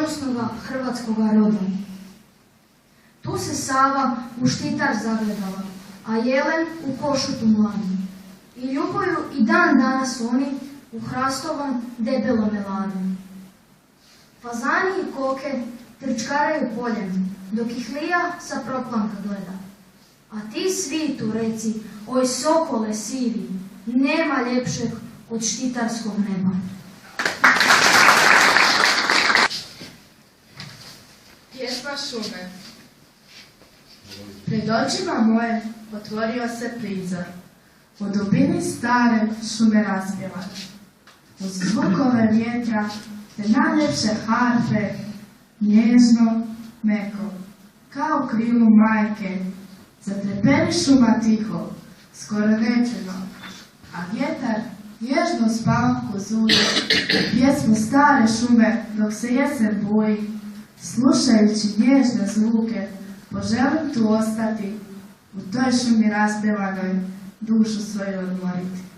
ponosnoga hrvatskoga roda. Tu se Sava u Štitar zagledala, a Jelen u Košutu mladu. I ljubuju i dan danas oni u hrastovom debelom elanu. Fazani i koke trčkaraju poljem, dok ih lija sa proplanka gleda. A ti svitu reci, oj sokole sivi, nema ljepšeg od štitarskog neba. Pjesma šume. Pred očima moje otvorio se prizor. U dubini stare šume raspjevane. Uz zvukove vjetra te najljepše harfe, nježno, meko, kao krilu majke, zatreperi šuma tiho, skoro nečeno, a vjetar nježno spavku zuje, pjesmu stare šume dok se jesen boji, slušajući nježne zvuke, poželim tu ostati, u toj šumi raspjevanoj dušu svoju odmoriti.